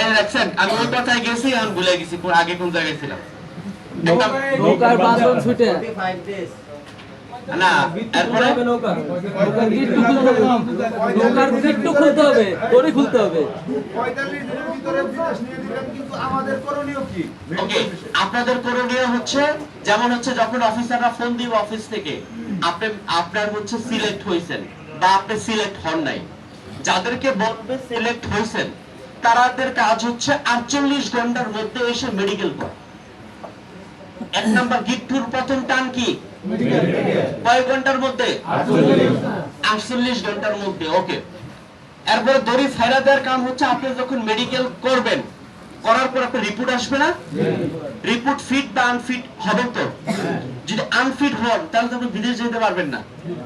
এই দেখছেন আমি ওই কথায় গেছি আমি ভুলে গেছি আগে কোন জায়গায় ছিলাম। নৌকার বাঁধন ছুটে না এরপরে নৌকার গিট্টু খুলতে হবে, দড়ি খুলতে হবে। 45 দিনের ভিতরে বিদেশ নিয়ে দিবেন, কিন্তু আমাদের করণীয় কি? ওকে, আপনাদের করণীয় হচ্ছে যেমন হচ্ছে যখন অফিসাররা ফোন দিবে অফিস থেকে আপনার হচ্ছে সিলেক্ট হইছেন বা আপনি সিলেক্ট হন নাই, যাদেরকে বলবে সিলেক্ট হইছেন তাদের কাজ হচ্ছে 48 ঘন্টার মধ্যে এসে মেডিকেল করা। এক নাম্বার গিট্টুর প্রথম টান কি কয় ঘন্টার মধ্যে? 48 ঘন্টার মধ্যে। ওকে, এরপর দড়ি ছাইরা দেওয়ার কাম হচ্ছে আপনি যখন মেডিকেল করবেন করার পর আপনার রিপোর্ট আসবে না? রিপোর্ট ফিট বা আনফিট হবে তো? যদি আনফিট হন তাহলে তো আপনি বিদেশ যেতে পারবেন না,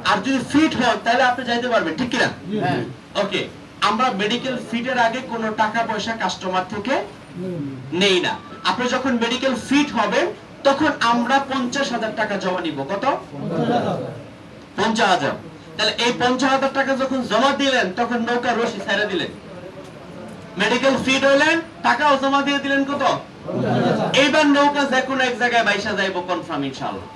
আর যদি ফিট হন তাহলে আপনি যাইতে পারবেন, ঠিক কিনা? ওকে, আমরা মেডিকেল ফিটের আগে কোনো টাকা পয়সা কাস্টমার থেকে নেই না। আপনি যখন মেডিকেল ফিট হবেন তখন আমরা 50,000 টাকা জমা নিব। কত? 50,000। তাহলে এই 50,000 টাকা যখন জমা দিলেন তখন নৌকা রশি ছেড়ে দিলেন, মেডিকেল ফিট হইলেন, টাকাও জমা দিয়ে দিলেন। কত? এইবার নৌকা যে কোনো এক জায়গায় বাইসা যাইব কনফার্ম ইনশাআল্লাহ।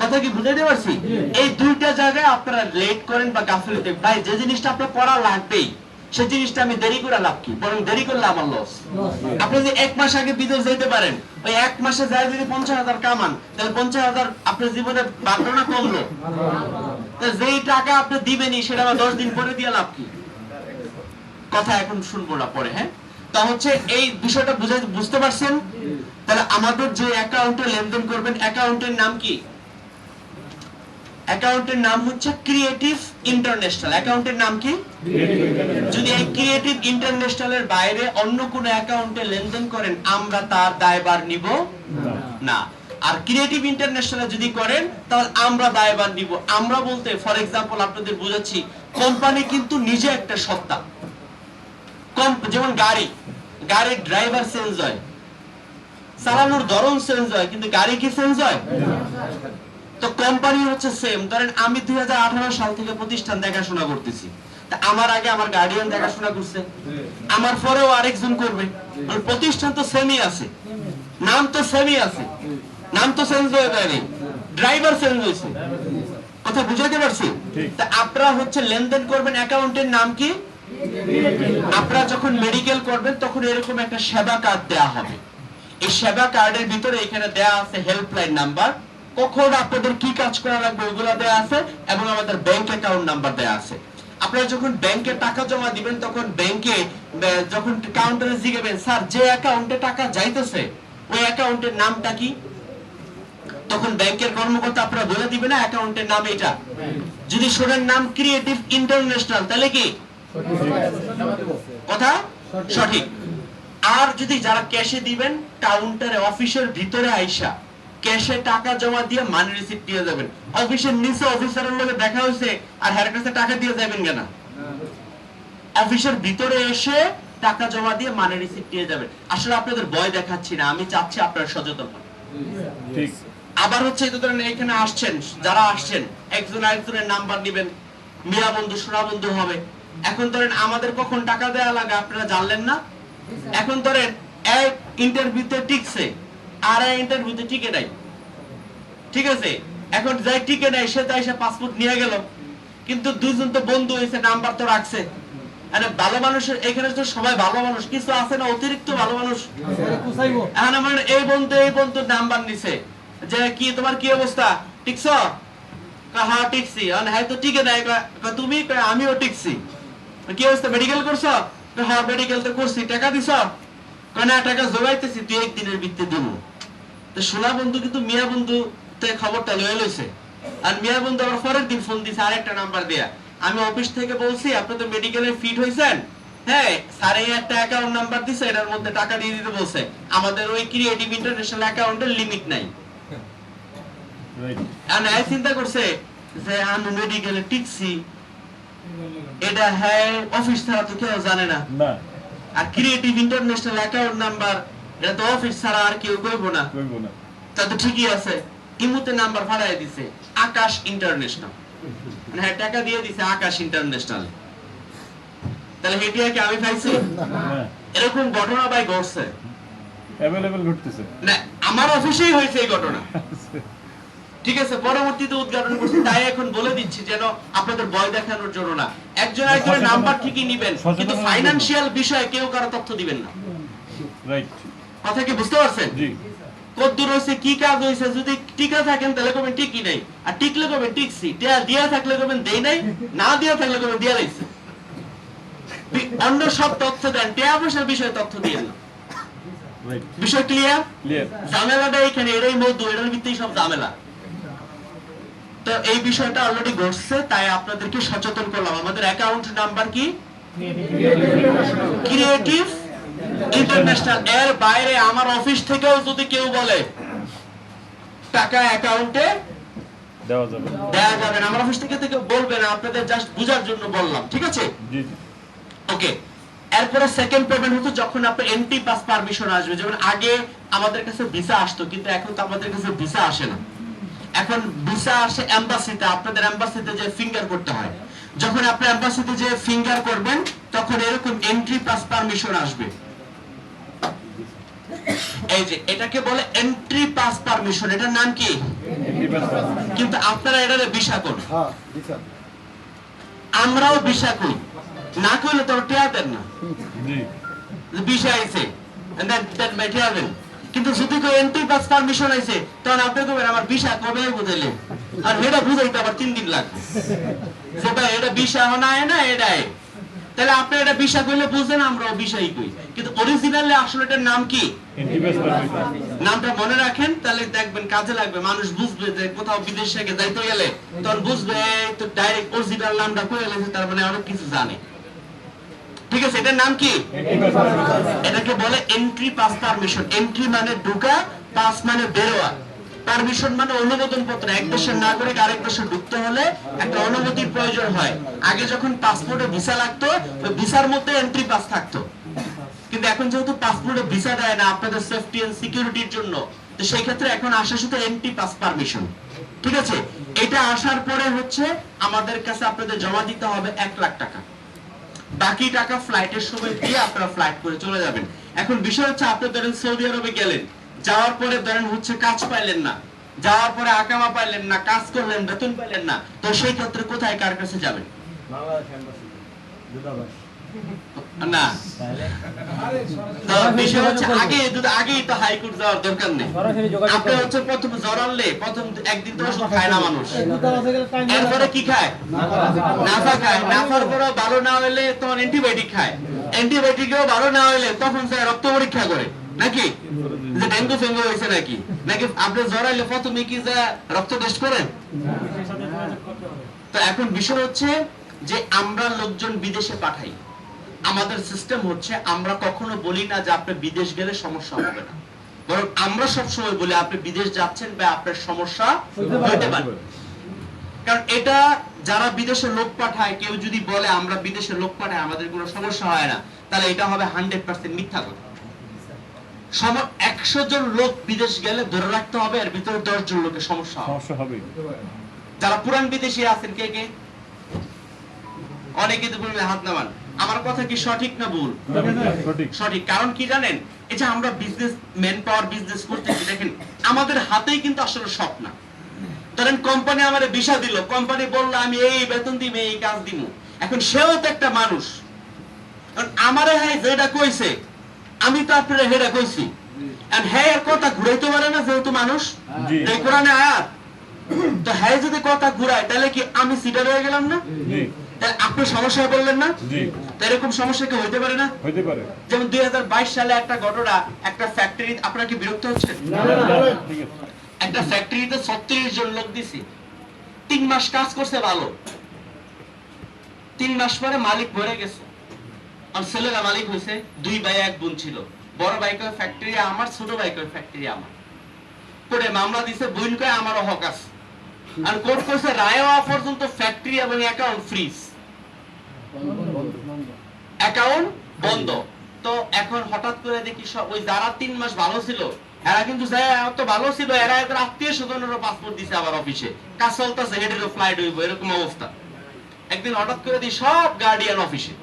কথা কি বুঝাইতে পারছি? এই দুইটা জায়গায় আপনারা লেট করেন বা গাফিলতি, ভাই যে জিনিসটা আপনার করা লাগবেই সেই জিনিসটা আমি দেরি করে লাভ কি? বরং দেরি করলে আমার লস। আপনি যদি 1 মাস আগে বিদেশ যেতে পারেন, ওই 1 মাসে যায় যদি 50,000 কামান, তাহলে 50,000 আপনার জীবনে বাড়লো না কমলো? যেই টাকা আপনি দিবেনই সেটা আবার 10 দিন পরে দিয়ে লাভ কি? কথা এখন শুনবো না, পরে। হ্যাঁ, তা হচ্ছে এই বিষয়টা বুঝতে পারছেন? তাহলে আমাদের যে অ্যাকাউন্টে লেনদেন করবেন অ্যাকাউন্টের নাম কি? অ্যাকাউন্টের নাম হচ্ছে ক্রিয়েটিভ ইন্টারন্যাশনাল। অ্যাকাউন্টের নাম কি? যদি এই ক্রিয়েটিভ ইন্টারন্যাশনালের বাইরে অন্য কোনো অ্যাকাউন্টে লেনদেন করেন আমরা তার দায়ভার নিব না। আর ক্রিয়েটিভ ইন্টারন্যাশনালে যদি করেন তাহলে আমরা দায়ভার নিব। আমরা বলতে ফর এক্সাম্পল আপনাদের বোঝাচ্ছি, কোম্পানি কিন্তু নিজে একটা সত্তা। যেমন গাড়ির ড্রাইভার চেঞ্জ হয়, চালানোর ধরন চেঞ্জ হয়, কিন্তু গাড়ি কি চেঞ্জ হয়? তো কোম্পানি হচ্ছে সেম। ধরেন আমি 2018 সাল থেকে প্রতিষ্ঠান দেখাশোনা করতেছি, তা আমার আগে আমার গার্ডিয়ান দেখাশোনা করছে, আমার পরেও আরেকজন করবে। প্রতিষ্ঠান তো সেমই আছে, নাম তো সেমই আছে, নাম তো চেঞ্জ হয়ে যায়নি, ড্রাইভার চেঞ্জ হয়েছে। কথা বুঝাইতে পারছি? তা আপনারা হচ্ছে লেনদেন করবেন অ্যাকাউন্টের নাম কি? আপনারা যখন মেডিকেল করবেন তখন এরকম একটা সেবা কার্ড দেয়া হবে। এই সেবা কার্ডের ভিতরে এখানে দেয়া আছে হেল্পলাইন নাম্বার, কখন আপনাদের কি কাজ করা লাগবে ওগুলো দেয়া আছে, এবং আমাদের ব্যাংক অ্যাকাউন্ট নাম্বার দেয়া আছে। আপনারা যখন ব্যাংকে টাকা জমা দিবেন তখন ব্যাংকে যখন কাউন্টারে জিজ্ঞাসা স্যার যে অ্যাকাউন্টে টাকা যাইতেছে ওই অ্যাকাউন্টের নামটা কি, তখন ব্যাংকের কর্মকর্তা আপনারা বলে দিবে না অ্যাকাউন্টের নাম এটা। যদি শোনেন নাম ক্রিয়েটিভ ইন্টারন্যাশনাল তাহলে কি কথা সঠিক। আর যদি যারা ক্যাশে দিবেন কাউন্টারে অফিসের ভিতরে আইসা ক্যাশে টাকা জমা দিয়ে মানি রিসিপ্ট দিয়ে যাবেন। অফিসের নিচে অফিসারের লগে দেখা হয়েছে আর হের কাছে টাকা দিয়ে যাবেন কেন? অফিসের ভিতরে এসে টাকা জমা দিয়ে মানি রিসিপ্ট দিয়ে যাবেন। আসলে আপনাদের ভয় দেখাচ্ছি না, আমি চাচ্ছি আপনারা সচেতন হন। ঠিক। আবার হচ্ছে ধরেন এখানে আসছেন, যারা আসছেন একজন আরেকজনের নাম্বার নেবেন, মিয়া বন্ধু সোনা বন্ধু হবে। এখন ধরেন আমাদের কখন টাকা দেওয়া লাগে আপনারা জানলেন না। এখন ধরেন এক ইন্টারভিউতে টিকছে আর এক ইন্টারভিউতে টিকে নাই, ঠিক আছে? এখন যাই টিকে নাই সে তাই সে পাসপোর্ট নিয়ে গেল, কিন্তু দুজন তো বন্ধু হয়েছে, নাম্বার তো রাখছে। আরে ভালো মানুষের এখানে তো সবাই ভালো মানুষ, কিছু আছে না অতিরিক্ত ভালো মানুষ। এখন আমার এই বন্ধু নাম্বার নিছে যে কি তোমার কি অবস্থা, টিকছ? হ্যাঁ টিকছি। হ্যাঁ তো টিকে নাই, তুমি? আমিও টিকছি। কি অবস্থা, মেডিকেল করছো? হ্যাঁ মেডিকেল তো করছি। টাকা দিছ? না টাকা জোগাইতেছি, 2-1 দিনের ভিত্তি দিব। তো সোনা বন্ধু কিন্তু মিয়া বন্ধু খবরটা লয়ে লইছে, আর মিয়া বন্ধু আবার পরের দিন ফোন দিছে আরেকটা নাম্বার দেয়া, আমি অফিস থেকে বলছি আপনি তো মেডিকেলে ফিট হইছেন, হ্যাঁ স্যারে একটা অ্যাকাউন্ট নাম্বার দিছে এটার মধ্যে টাকা দিয়ে দিতে বলছে, আমাদের ওই ক্রিয়েটিভ ইন্টারন্যাশনাল অ্যাকাউন্টের লিমিট নাই। রাইট। চিন্তা করছে যে আমি মেডিকেলে টিকছি, এটা হ্যাঁ অফিস ছাড়া তো কেউ জানে না। আর ক্রিয়েটিভ ইন্টারন্যাশনাল অ্যাকাউন্ট নাম্বার এটা তো অফিস ছাড়া আর কেউ কইব না। তা তো ঠিকই আছে। ইমুতে নাম্বার ভাড়ায় দিছে আকাশ ইন্টারন্যাশনাল, মানে টাকা দিয়ে দিছে আকাশ ইন্টারন্যাশনাল। তাহলে হেডিয়া কি আমি পাইছি? এরকম ঘটনা ভাই ঘটছে, অ্যাভেলেবল ঘটতেছে না আমার অফিসেই হয়েছে এই ঘটনা। ঠিক আছে, পরবর্তীতে উদ্ঘাটন করছি, তাই এখন বলে দিচ্ছি যেন আপনাদের ভয় দেখানোর জন্য না। একজন একজনের নাম্বার ঠিকই নিবেন, কিন্তু ফাইনান্সিয়াল বিষয়ে কেউ কারো তথ্য দিবেন না। রাইট কথা কি বুঝতে পারছেন? জি কদ্দুর হয়েছে, কি কাজ হয়েছে, যদি টিকা থাকেন তাহলে কবেন ঠিকই নাই, আর টিকলে কবেন টিকছি, দিয়া থাকলে কবেন দেই নাই, না দিয়া থাকলে কবেন দিয়া লাইছে। অন্য সব তথ্য দেন, টিয়া পয়সার বিষয়ে তথ্য দিয়েন না। রাইট বিষয় ক্লিয়ার? ক্লিয়ার ঝামেলাটা এখানে, এটাই মধু, এটার ভিত্তি সব ঝামেলা। তো এই বিষয়টা অলরেডি ঘটছে, তাই আপনাদেরকে সচেতন করলাম। আমাদের অ্যাকাউন্ট নাম্বার কি? Creative international. এর বাইরে আমার অফিস থেকেও যদি কেউ বলে টাকা অ্যাকাউন্টে দেওয়া যাবে দেয়া যাবে না, আমার অফিস থেকে বলবে না, আপনাদের জাস্ট বুঝার জন্য বললাম, ঠিক আছে? জি জি ওকে। এরপরে সেকেন্ড পেমেন্ট হতো যখন আপনার এন্ট্রি পাস পারমিশন আসবে। যেমন আগে আমাদের কাছে ভিসা আসতো, কিন্তু এখন তো আমাদের কাছে ভিসা আসে না। এখন ভিসা আসে এমবাসিতে, আপনাদের এমবাসিতে যে ফিঙ্গার করতে হয়। যখন আপনি এমবাসিতে যে ফিঙ্গার করবেন তখন এরকম এন্ট্রি পাস পারমিশন আসবে। এই যে এটাকে বলে এন্ট্রি পাস পারমিশন, এটার নাম কি? কিন্তু আপনারা এটারে ভিসা করুন, হ্যাঁ জি স্যার। আমরাও ভিসা করি, না করলে তো টেয়া দেন না, জি ভিসা আইছে দেন টেয়া দেন। কিন্তু যদি কেউ এন্ট্রি পাস পারমিশন আইছে তখন আপনি কবেন আমার ভিসা কবে বুঝাইলেন, আর এটা বুঝাইতে আবার 3 দিন লাগবে, যে ভাই এটা ভিসা হয় না এটাই। তাহলে আপনি এটা ভিসা কইলে বুঝেন, আমরাও ভিসাই কই, কিন্তু অরিজিনালি আসলে এটার নাম কি? ইন্টিমেস পারমিশন নামটা মনে রাখেন, তাহলে দেখবেন কাজে লাগবে। মানুষ বুঝবে যে কোথাও বিদেশ থেকে যাইতে গেলে তখন বুঝবে এই তো ডাইরেক্ট অরিজিনাল নামটা কই গেছে, তার মানে অনেক কিছু জানে। ঠিক আছে, এটার নাম কি? এটাকে বলে এন্ট্রি পাস পারমিশন। এন্ট্রি মানে ঢোকা, পাস মানে বেরোয়া, পারমিশন মানে অনুমোদন পত্র। এক দেশের নাগরিক আরেক দেশে ঢুকতে হলে একটা অনুমতির প্রয়োজন হয়। আগে যখন পাসপোর্টে ভিসা লাগতো, ওই ভিসার মধ্যে এন্ট্রি পাস থাকতো, কিন্তু এখন যেহেতু পাসপোর্টে ভিসা দেয় না আপনাদের সেফটি এন্ড সিকিউরিটির জন্য, তো সেই ক্ষেত্রে এখন আসে শুধু এন্ট্রি পাস পারমিশন। ঠিক আছে, এটা আসার পরে হচ্ছে আমাদের কাছে আপনাদের জমা দিতে হবে 1 লাখ টাকা। বাকি টাকা ফ্লাইটের সময় দিয়ে আপনারা ফ্লাইট করে চলে যাবেন। এখন বিষয় হচ্ছে আপনি ধরেন সৌদি আরবে গেলেন, যাওয়ার পরে ধরেন হচ্ছে কাজ পাইলেন না, যাওয়ার পরে আকামা পাইলেন না, কাজ করলেন বেতন পাইলেন না, তো সেই ক্ষেত্রে কোথায় কার কাছে যাবেন? না, তো বিষয় হচ্ছে আগেই তো হাইকোর্ট যাওয়ার দরকার নেই। আপনি হচ্ছে প্রথম জ্বর আনলে প্রথম একদিন তো ওষুধ খায় না মানুষ, এরপরে কি খায়? নাফা খায়। নাফার পরে ভালো না হইলে তখন অ্যান্টিবায়োটিক খায়, অ্যান্টিবায়োটিকেও ভালো না হইলে তখন সে রক্ত পরীক্ষা করে, নাকি যে ডেঙ্গু ফেঙ্গু হয়েছে নাকি। নাকি আপনি জ্বর আইলে প্রথমে কি যা রক্ত টেস্ট করেন? তো এখন বিষয় হচ্ছে যে আমরা লোকজন বিদেশে পাঠাই, আমাদের সিস্টেম হচ্ছে আমরা কখনো বলি না যে আপনি বিদেশ গেলে সমস্যা হবে না, বরং আমরা সব সময় বলি আপনি বিদেশ যাচ্ছেন বা আপনার সমস্যা হতে পারে। কারণ এটা যারা বিদেশে লোক পাঠায়, কেউ যদি বলে আমরা বিদেশে লোক পাঠাই আমাদের কোনো সমস্যা হয় না, তাহলে এটা হবে 100% মিথ্যা কথা। 100 জন লোক বিদেশ গেলে ধরে রাখতে হবে এর ভিতরে 10 জন লোকের সমস্যা হবে। যারা পুরান বিদেশি আছেন কে কে? অনেকে তো বলবে হাত নামান। আমার কথা কি সঠিক না ভুল? সঠিক। কারণ কি জানেন, এটা আমরা বিজনেস ম্যান পাওয়ার বিজনেস করতেছি, দেখেন আমাদের হাতেই কিন্তু আসলে সব না। ধরেন কোম্পানি আমারে ভিসা দিল, কোম্পানি বলল আমি এই বেতন দিব, এই কাজ দিব। এখন সেও তো একটা মানুষ, কারণ আমারে হ্যাঁ যেটা কইছে আমি তো আপনারা হেডা কইছি, এন্ড হ্যাঁ এর কথা ঘুরাইতে পারে না যেহেতু মানুষ, এই কোরআনে আয়াত। তো হ্যাঁ যদি কথা ঘুরায় তাহলে কি আমি সিটার হয়ে গেলাম না? আপনি সমস্যায় বললেন না? এরকম সমস্যা কি হইতে পারে না? হইতে পারে। যেমন 2022 সালে একটা ঘটনা, একটা ফ্যাক্টরি, আপনারা কি বিরক্ত হচ্ছেন? একটা ফ্যাক্টরিতে 36 জন লোক দিছি, 3 মাস কাজ করছে ভালো, 3 মাস পরে মালিক মরে গেছে। আর ছেলেরা মালিক হয়েছে, 2 ভাই 1 বোন ছিল। বড় ভাই কয় ফ্যাক্টরি আমার, ছোট ভাই কয় ফ্যাক্টরি আমার। কোর্টে মামলা দিছে, বোন কয় আমারও হক আছে। আর কোর্ট কইছে রায় হওয়া পর্যন্ত ফ্যাক্টরি এবং অ্যাকাউন্ট ফ্রিজ, অ্যাকাউন্ট বন্ধ। তো এখন হঠাৎ করে দেখি সব ওই যারা 3 মাস ভালো ছিল এরা কিন্তু তো ভালো ছিল, এরা এদের আত্মীয় স্বজনেরও পাসপোর্ট দিছে আবার অফিসে, কাজ চলতেছে, হেডেরও ফ্লাইট হইব, এরকম অবস্থা। একদিন হঠাৎ করে দিই সব গার্ডিয়ান অফিসে,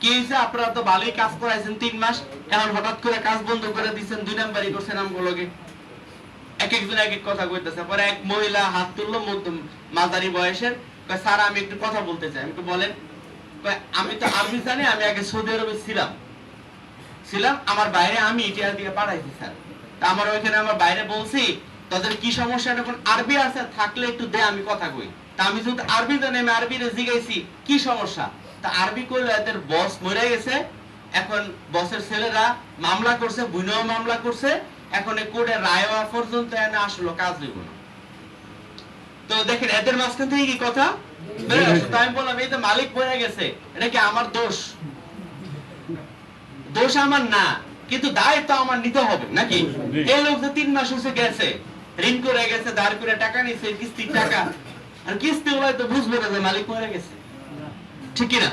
কি হয়েছে, আপনারা তো ভালোই কাজ করাইছেন 3 মাস, এখন হঠাৎ করে কাজ বন্ধ করে দিচ্ছেন, 2 নাম্বারই করছেন আমগুলোকে। এক একজন এক এক কথা কইতেছে। পরে এক মহিলা হাত তুললো, মাঝারি বয়সের, কয় স্যার আমি একটু কথা বলতে চাই। আমি বলেন। কয় আমি তো আরবি জানি, আমি আগে সৌদি আরবে ছিলাম, আমার বাইরে আমি ইন্ডিয়া দিয়ে পাঠাইছি স্যার। তা আমার ওইখানে আমার বাইরে বলছি তাদের কি সমস্যা, এখন আরবি আছে থাকলে একটু দে আমি কথা কই। তা আমি যদি আরবি জানি, আমি আরবিরে জিগাইছি কি সমস্যা। তা আরবি কইলো এদের বস মরে গেছে, এখন বসের ছেলেরা মামলা করছে, বুইনাও মামলা করছে, এখন এই কোর্টের রায় হওয়া পর্যন্ত এনে আসলো, কাজ হইব না। তো দেখেন এদের মাঝখান থেকে কি কথা বের আসে। তো আমি বললাম এই যে মালিক মরে গেছে, এটা কি আমার দোষ? দোষ আমার না, কিন্তু দায়িত্ব আমার নিতে হবে নাকি? এই লোক যে 3 মাস হচ্ছে গেছে, ঋণ করে গেছে, ধার করে টাকা নিছে, কিস্তির টাকা, আর কিস্তি গুলাই তো বুঝবে না যে মালিক মরে গেছে, ঠিক কি না?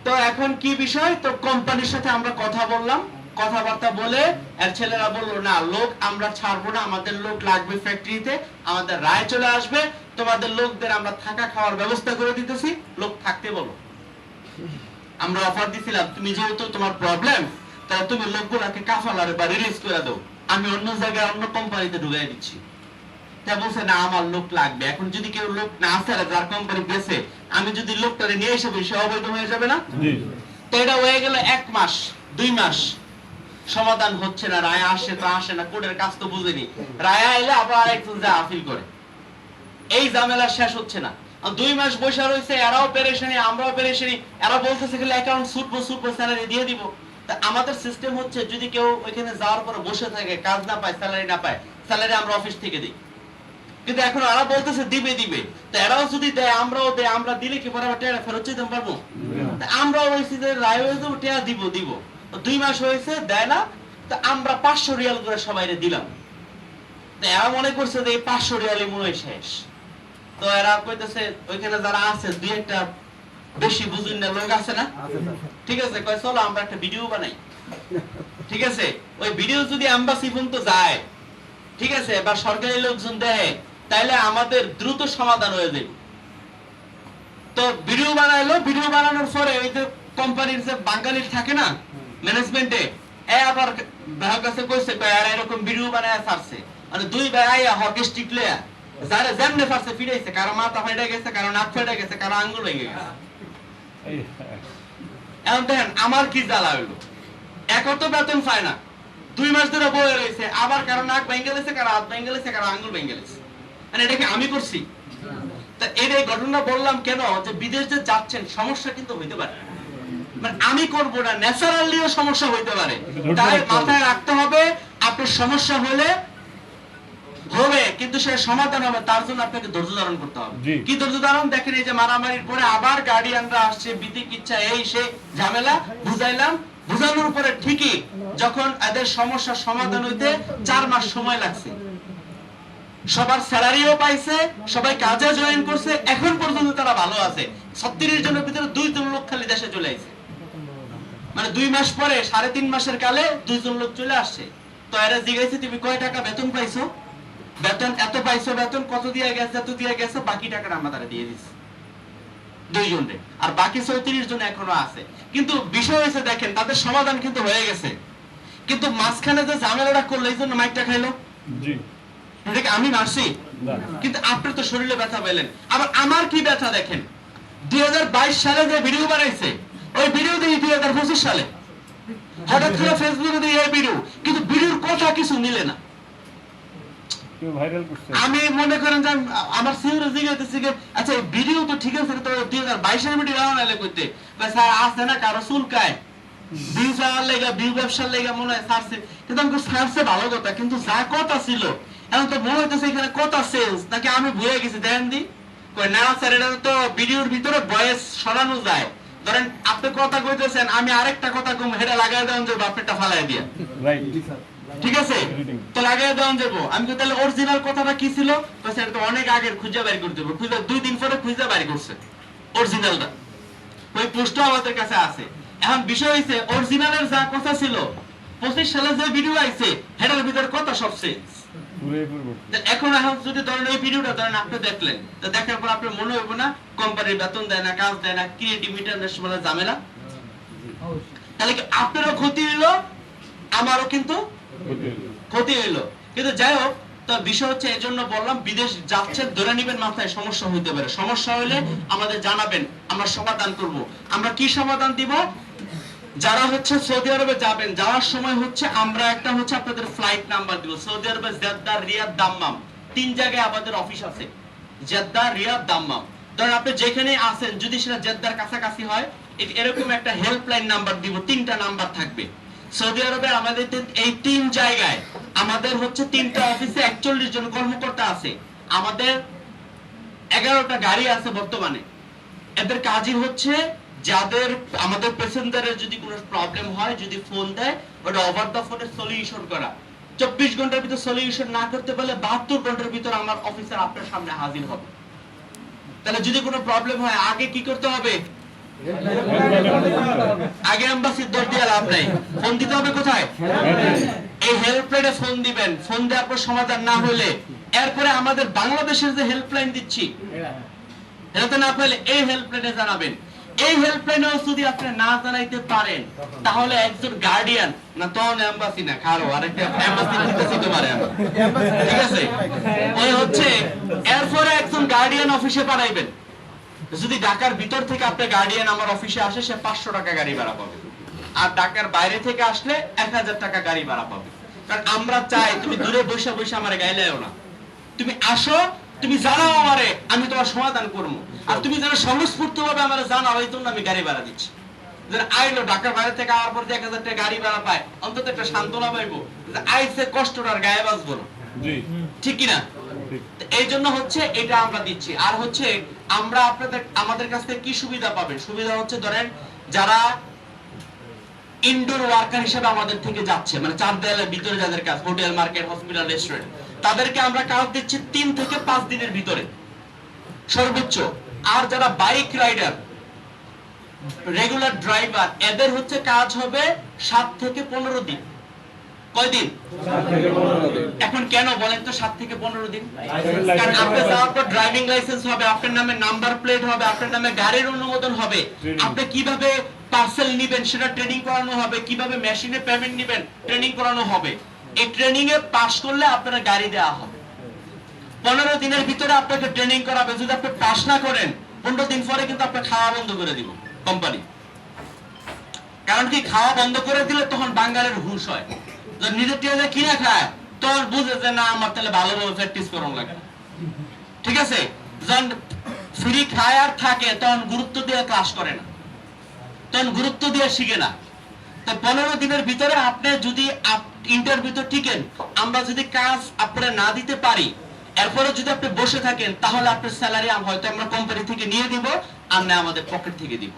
তো এখন কি বিষয়, তো কোম্পানির সাথে আমরা কথা বললাম, কথাবার্তা বলে আর ছেলেরা বললো না লোক আমরা ছাড়বো না, আমাদের লোক লাগবে ফ্যাক্টরিতে, আমাদের রায় চলে আসবে, তোমাদের লোকদের আমরা থাকা খাওয়ার ব্যবস্থা করে দিতেছি, লোক থাকতে বলো। আমরা অফার দিছিলাম তুমি যেহেতু তোমার প্রবলেম, তাহলে তুমি লোকগুলোকে কাফালারে বা রিলিজ করে দাও, আমি অন্য জায়গায় অন্য কোম্পানিতে ঢুকাই দিচ্ছি। তা বলছে না আমার লোক লাগবে। এখন যদি কেউ লোক না আসে, যার কোম্পানি গেছে, আমি যদি লোকটারে নিয়ে এসে সে অবৈধ হয়ে যাবে না? তো এটা হয়ে গেল 1 মাস 2 মাস, সমাধান হচ্ছে না, রায় আসে তো আসে না, কোর্টের কাজ তো বুঝেনি, রায় আইলে আবার আরেকজন যা আপিল করে, এই ঝামেলা শেষ হচ্ছে না। 2 মাস বসে রয়েছে, এরাও পেরেশানি আমরাও পেরেশানি, এরা বলতেছে খালি অ্যাকাউন্ট সুটবো স্যালারি দিয়ে দিব। তা আমাদের সিস্টেম হচ্ছে যদি কেউ ওইখানে যাওয়ার পরে বসে থাকে, কাজ না পায়, স্যালারি না পায়, স্যালারি আমরা অফিস থেকে দিই, কিন্তু এখন এরা বলতেছে দিবে। তো এরাও যদি দেয় আমরাও দেয়, আমরা দিলে কি পরে আবার টাকা ফেরত চাইতে পারবো? আমরাও ওইসি যে রায় হয়ে যাবো, টাকা দিব। 2 মাস হয়েছে দেয় না, তো আমরা 500 রিয়াল করে সবাইরে দিলাম। তো এরা মনে করছে যে এই 500 রিয়ালই মনে হয় শেষ। তো এরা কইতেছে ওইখানে যারা আছে 2-1টা বেশি বুঝুন না লোক আছে না, ঠিক আছে, কয় চলো আমরা একটা ভিডিও বানাই, ঠিক আছে, ওই ভিডিও যদি এমবাসি পর্যন্ত যায়, ঠিক আছে, বা সরকারি লোকজন দেয়, তাহলে আমাদের দ্রুত সমাধান হয়ে যাবে। তো ভিডিও বানাইলো, ভিডিও বানানোর পরে ওই যে কোম্পানির যে বাঙালি থাকে না ম্যানেজমেন্টে, আবার গ্রাহক কাছে কইছে এরা এরকম ভিডিও বানায় ছাড়ছে, মানে 2 ভাই আইয়া হকি স্টিক লয়া যারা যেমনে ফারছে ফিরাইছে, কারো মাথা ফাইটা গেছে, কারো নাক ফাইটা গেছে, কারো আঙ্গুল ভেঙে গেছে। এখন দেখেন আমার কি জ্বালা হইলো, এক তো বেতন পায় না, 2 মাস ধরে বয়ে রয়েছে, আবার কারো নাক ভেঙে গেছে, কারো হাত ভেঙে গেছে, কারো আঙ্গুল ভেঙে গেছে, মানে এটা কি আমি করছি? তা এর এই ঘটনা বললাম কেন, যে বিদেশ যে যাচ্ছেন সমস্যা কিন্তু হইতে পারে, মানে আমি করব না, ন্যাচারালিও সমস্যা হইতে পারে, তাই মাথায় রাখতে হবে আপনার সমস্যা হলে হবে, কিন্তু সে সমাধান হবে, তার জন্য আপনাকে ধৈর্য ধারণ করতে হবে। কি ধৈর্য ধারণ? দেখেন এই যে মারামারির পরে আবার গার্ডিয়ানরা আসছে, বিদিক ইচ্ছা এই সে ঝামেলা, বুঝাইলাম, বুঝানোর পরে ঠিকই যখন এদের সমস্যার সমাধান হইতে 4 মাস সময় লাগছে, সবার স্যালারিও পাইছে, সবাই কাজে জয়েন করছে, এখন পর্যন্ত তারা ভালো আছে। 36 জনের ভিতরে 2 জন লোক খালি দেশে চলে আসছে, মানে 2 মাস পরে 3.5 মাসের কালে 2 জন লোক চলে আসছে। তো এরা জিজ্ঞাসা তুমি কয় টাকা বেতন পাইছো? বেতন এত পাইছো, বেতন কত দিয়ে গেছে, এত দিয়ে গেছে, বাকি টাকাটা আমরা তারা দিয়ে দিচ্ছি 2 জনরে, আর বাকি 34 জন এখনো আছে। কিন্তু বিষয় হয়েছে দেখেন তাদের সমাধান কিন্তু হয়ে গেছে, কিন্তু মাঝখানে যে ঝামেলাটা করলো এই জন্য মাইকটা খাইলো, এটাকে আমি মারছি, কিন্তু আপনি তো শরীরে ব্যথা পেলেন। আবার আমার কি ব্যথা দেখেন, 2022 সালে যে ভিডিও বানাইছে, ওই ভিডিও দেখি 2025 সালে হঠাৎ করে ফেসবুকে দিয়ে এই ভিডিও, কিন্তু ভিডিওর কথা কিছু মিলে না। আমি মনে করেন যে আমার সিওরে জিজ্ঞাসা, আচ্ছা এই ভিডিও তো ঠিক আছে, তো 2022 এর ভিডিও বানাইলে কইতে স্যার আছে না কারো চুলকায় ভিউ যাওয়ার লেগা, ভিউ ব্যবসার লেগা মনে হয় ছাড়ছে, কিন্তু আমি ছাড়ছে ভালো কথা, কিন্তু যা কথা ছিল এখন তো মনে হইতেছে এখানে কথা সেলস নাকি আমি ভুলে গেছি, দেন দি কই না স্যার এটা তো ভিডিওর ভিতরে ভয়েস সরানো যায়, ধরেন আপনি কথা কইতেছেন, আমি আরেকটা কথা কম, হেডা লাগাই দেন যে বাপেরটা ফালাই দিয়া, ঠিক আছে, তো লাগাই দেন যাবো। আমি তো তাহলে অরিজিনাল কথাটা কি ছিল, স্যার তো অনেক আগের খুঁজে বের করতে হবে, খুঁজে 2 দিন পরে খুঁজে বের করছে অরিজিনালটা, ওই পোস্টও আমাদের কাছে আছে। এখন বিষয় হইছে অরিজিনালের যা কথা ছিল 25 সালে যে ভিডিও আইছে হেডার ভিতরে কথা সব চেঞ্জ, পুরোই পরিবর্তন। এখন যদি ধরেন এই ভিডিওটা ধরেন আপনি দেখলেন, তো দেখার পর আপনার মনে হবে না কোম্পানির বেতন দেয় না, কাজ দেয় না, ক্রিয়েটিভিটি বলে ঝামেলা, তাহলে কি আপনারও ক্ষতি হইলো, আমারও কিন্তু ক্ষতি হইলো। কিন্তু যাই হোক, তো বিষয় হচ্ছে এই জন্য বললাম বিদেশ যাচ্ছে ধরে নিবেন মাথায় সমস্যা হইতে পারে, সমস্যা হইলে আমাদের জানাবেন, আমরা সমাধান করব। আমরা কি সমাধান দিব? যারা হচ্ছে সৌদি আরবে যাবেন, যাওয়ার সময় হচ্ছে আমরা একটা হচ্ছে আপনাদের ফ্লাইট নাম্বার দিব। সৌদি আরবে জেদ্দা, রিয়াদ, দাম্মাম 3 জায়গায় আমাদের অফিস আছে, জেদ্দা, রিয়াদ, দাম্মাম। ধরেন আপনি যেখানে আছেন, যদি সেটা জেদ্দার কাছাকাছি হয়, এরকম একটা হেল্পলাইন নাম্বার দিব, 3টা নাম্বার থাকবে। সৌদি আরবে আমাদের এই 3 জায়গায় আমাদের হচ্ছে 3টা অফিসে 41 জন কর্মকর্তা আছে, আমাদের 11টা গাড়ি আছে বর্তমানে। এদের কাজই হচ্ছে যাদের আমাদের প্যাসেঞ্জারের যদি কোনো প্রবলেম হয়, যদি ফোন দেয়, ওটা ওভার দ্য ফোনে সলিউশন করা। 24 ঘন্টার ভিতর সলিউশন না করতে পারলে 72 ঘন্টার ভিতর আমার অফিসার আপনার সামনে হাজির হবে। তাহলে যদি কোনো প্রবলেম হয় আগে কি করতে হবে? আগে এমবাসির দৌড় দিয়ে লাভ নাই, ফোন দিতে হবে কোথায়? এই হেল্পলাইনে ফোন দিবেন। ফোন দেওয়ার পর সমাধান না হলে এরপরে আমাদের বাংলাদেশের যে হেল্পলাইন দিচ্ছি, এটাতে না পারলে এই হেল্পলাইনে জানাবেন। এই হেল্পলাইনেও যদি আপনি না জানাইতে পারেন, তাহলে একজন গার্ডিয়ান না, তখন এমবাসি না, কারো আরেকটা এমবাসি দিতে পারে, ঠিক আছে? ওই হচ্ছে এরপরে একজন গার্ডিয়ান অফিসে পাঠাইবেন। যদি ঢাকার ভিতর থেকে আপনার গার্ডিয়ান আমার অফিসে আসে, সে 500 টাকা গাড়ি ভাড়া পাবে, আর ঢাকার বাইরে থেকে আসলে 1000 টাকা গাড়ি ভাড়া পাবে। কারণ আমরা চাই তুমি দূরে বসে বসে আমার গাইলেও না, তুমি আসো, তুমি জানাও আমারে, আমি তোমার সমাধান করবো। আর তুমি যেন স্বতঃস্ফূর্তভাবে আমারে জানাও, এই জন্য আমি গাড়ি ভাড়া দিচ্ছি। যেন আইলো ঢাকার বাইরে থেকে আওয়ার পর 1000 টাকা গাড়ি ভাড়া পায়, অন্তত একটা সান্ত্বনা পাইবো যে আইসে কষ্টটার গায়ে বাঁচবো না, ঠিক কিনা? এই জন্য হচ্ছে এটা আমরা দিচ্ছি। আর হচ্ছে আমরা আপনাদের আমাদের কাছ থেকে কি সুবিধা পাবেন? সুবিধা হচ্ছে ধরেন যারা ইনডোর ওয়ার্কার হিসেবে আমাদের থেকে যাচ্ছে, মানে 4 দেয়ালের ভিতরে যাদের কাজ, হোটেল, মার্কেট, হসপিটাল, রেস্টুরেন্ট, তাদেরকে আমরা কাজ দিচ্ছি 3 থেকে 5 দিনের ভিতরে সর্বোচ্চ। আর যারা বাইক রাইডার, রেগুলার ড্রাইভার, এদের হচ্ছে কাজ হবে 7 থেকে 15 দিন। কয়দিন? এখন কেন বলেন তো 7 থেকে 15 দিন? কারণ আপনি যাওয়ার পর ড্রাইভিং লাইসেন্স হবে, আপনার নামে নাম্বার প্লেট হবে, আপনার নামে গাড়ির অনুমোদন হবে, আপনি কিভাবে পার্সেল নেবেন সেটা ট্রেনিং করানো হবে, কিভাবে মেশিনে পেমেন্ট নেবেন ট্রেনিং করানো হবে। এই ট্রেনিং এ পাস করলে আপনার গাড়ি দেওয়া হবে। 15 দিনের ভিতরে আপনাকে ট্রেনিং করাবে। যদি আপনি পাস না করেন, 15 দিন পরে কিন্তু আপনি খাওয়া বন্ধ করে দিব কোম্পানি। কারণ কি, খাওয়া বন্ধ করে দিলে তখন বাঙালির হুঁশ হয়, নিজের টিয়া কিনে খায়, তখন বুঝে যে না, আমার তাহলে ভালোভাবে প্র্যাকটিস করানো লাগে, ঠিক আছে? যখন ফ্রি খায় আর থাকে, তখন গুরুত্ব দিয়ে ক্লাস করে না, তখন গুরুত্ব দিয়ে শিখে না। তো 15 দিনের ভিতরে আপনি যদি ইন্টারভিউতে টিকেন, আমরা যদি কাজ আপনারা না দিতে পারি, এরপরে যদি আপনি বসে থাকেন, তাহলে আপনার স্যালারি হয়তো আমরা কোম্পানি থেকে নিয়ে দিব, আর না আমাদের পকেট থেকে দিব।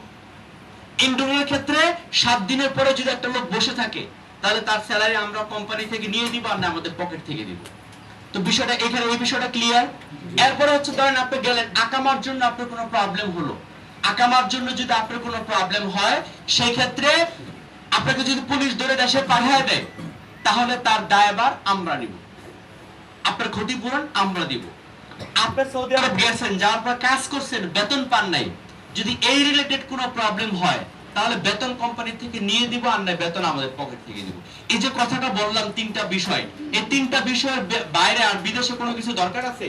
ইন্টারভিউর ক্ষেত্রে 7 দিনের পরে যদি একটা লোক বসে থাকে, তাহলে তার স্যালারি আমরা কোম্পানি থেকে নিয়ে দিব, আর না আমাদের পকেট থেকে দিব। তো বিষয়টা এখানে, এই বিষয়টা ক্লিয়ার। এরপরে হচ্ছে ধরেন আপনি গেলেন আকামার জন্য, আপনার কোনো প্রবলেম হলো, আকামার জন্য যদি আপনার কোনো প্রবলেম হয়, সেই ক্ষেত্রে আপনাকে যদি পুলিশ ধরে দেশে পাঠিয়ে দেয়, তাহলে তার দায়ভার আমরা নিব, আপনার ক্ষতিপূরণ আমরা দিব। আপনি সৌদি আরব গেছেন, যাওয়ার পর কাজ করছেন, বেতন পান নাই, যদি এই রিলেটেড কোনো প্রবলেম হয়, তাহলে বেতন কোম্পানি থেকে নিয়ে দিব, আর না বেতন আমাদের পকেট থেকে দিব। এই যে কথাটা বললাম 3টা বিষয়, এই 3টা বিষয়ের বাইরে আর বিদেশে কোনো কিছু দরকার আছে?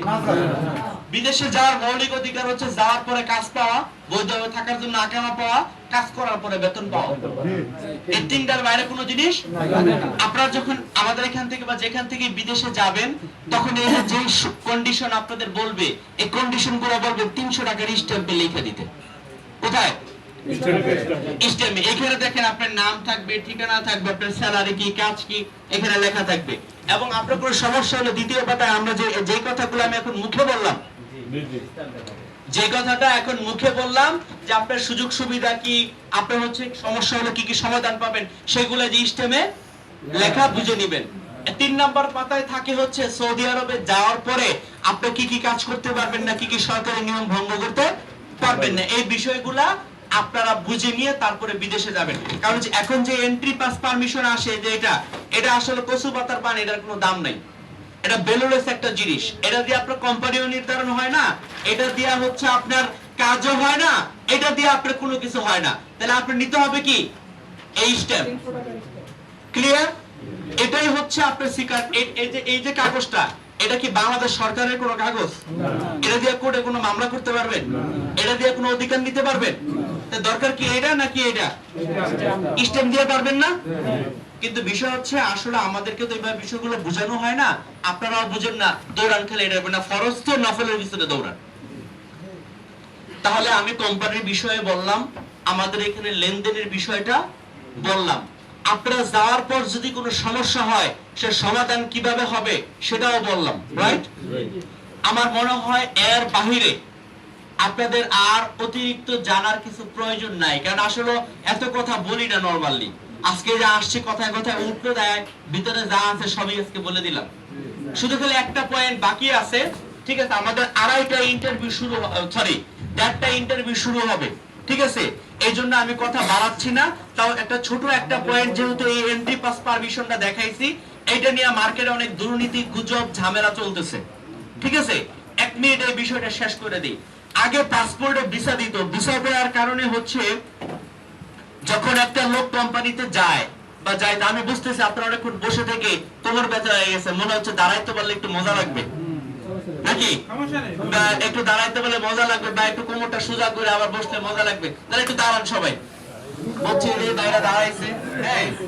বিদেশে যাওয়ার মৌলিক অধিকার হচ্ছে যাওয়ার পরে কাজ পাওয়া, বৈধভাবে থাকার জন্য আকামা পাওয়া, কাজ করার পরে বেতন পাওয়া। এই 3টার বাইরে কোনো জিনিস। আপনারা যখন আমাদের এখান থেকে বা যেখান থেকে বিদেশে যাবেন, তখন এই যে কন্ডিশন আপনাদের বলবে, এই কন্ডিশন গুলো বলবে 300 টাকার স্ট্যাম্পে লিখে দিতে। কোথায়? স্ট্যাম্পে। এখানে দেখেন আপনার নাম থাকবে, ঠিকানা থাকবে, আপনার স্যালারি কি, কাজ কি, এখানে লেখা থাকবে। এবং আপনার কোনো সমস্যা হলে দ্বিতীয় পাতায় আমরা যে কথাগুলো আমি এখন মুখে বললাম, যে কথাটা এখন মুখে বললাম, যে আপনার সুযোগ সুবিধা কি, আপনার হচ্ছে সমস্যা হলে কি কি সমাধান পাবেন, সেগুলো যে স্ট্যাম্পে লেখা বুঝে নেবেন। 3 নম্বর পাতায় থাকে হচ্ছে সৌদি আরবে যাওয়ার পরে আপনি কি কি কাজ করতে পারবেন না, কি কি সরকারি নিয়ম ভঙ্গ করতে পারবেন না, এই বিষয়গুলা আপনারা বুঝে নিয়ে তারপরে বিদেশে যাবেন। কারণ এখন যে এন্ট্রি পাস পারমিশন আসে, যে এটা আসলে কচু পাতার পান, এটার কোনো দাম নাই। এটা বেলুলেস একটা জিনিস, এটা দিয়ে আপনার কোম্পানিও নির্ধারণ হয় না, এটা দিয়ে হচ্ছে আপনার কাজও হয় না, এটা দিয়ে আপনার কোনো কিছু হয় না। তাহলে আপনার নিতে হবে কি এই স্ট্যাম্প। ক্লিয়ার? এটাই হচ্ছে আপনার সিকার। এই যে কাগজটা, এটা কি বাংলাদেশ সরকারের কোনো কাগজ? এটা দিয়ে কোর্টে কোনো মামলা করতে পারবেন? এটা দিয়ে কোনো অধিকার নিতে পারবেন? তা দরকার কি এটা নাকি এটা? স্ট্যাম্প দিয়ে পারবেন না? কিন্তু বিষয় হচ্ছে আসলে আমাদেরকে তো এইভাবে বিষয়গুলো বোঝানো হয় না, আপনারাও বুঝেন না, দৌড়ান খেলে এটা হবে না, ফরজ তো নফলের ভিতরে দৌড়ান। তাহলে আমি কোম্পানির বিষয়ে বললাম, আমাদের এখানে লেনদেনের বিষয়টা বললাম। আপনারা যাওয়ার পর যদি কোনো সমস্যা হয় সে সমাধান কিভাবে হবে সেটাও বললাম, রাইট? আমার মনে হয় এর বাহিরে আপনাদের আর অতিরিক্ত জানার কিছু প্রয়োজন নাই, কারণ আসলে এত কথা বলি না নরমালি। আজকে যা আসছে কথায় কথায় উঠতে দেয়, ভিতরে যা আছে সবই আজকে বলে দিলাম। শুধু খালি একটা পয়েন্ট বাকি আছে, ঠিক আছে? আমাদের 2:30টা ইন্টারভিউ শুরু, সরি 1:30টা ইন্টারভিউ শুরু হবে, ঠিক আছে? এই জন্য আমি কথা বাড়াচ্ছি না। তাও একটা ছোট একটা পয়েন্ট, যেহেতু এই এন্ট্রি পাস পারমিশনটা দেখাইছি, এটা নিয়ে মার্কেটে অনেক দুর্নীতি, গুজব, ঝামেলা চলতেছে, ঠিক আছে? 1 মিনিট এই বিষয়টা শেষ করে দিই। আগে পাসপোর্টে ভিসা দিত, ভিসা দেওয়ার কারণে হচ্ছে যখন একটা লোক কোম্পানিতে যায় বা যায়, আমি বুঝতেছি আপনারা অনেকক্ষণ বসে থেকে কোমর ব্যথা হয়ে গেছে, মনে হচ্ছে দাঁড়াইতে পারলে একটু মজা লাগবে নাকি, বা একটু দাঁড়াইতে পারলে মজা লাগবে, বা একটু কোমরটা সোজা করে আবার বসলে মজা লাগবে, তাহলে একটু দাঁড়ান সবাই। বলছে রে বাইরে দাঁড়াইছে, হ্যাঁ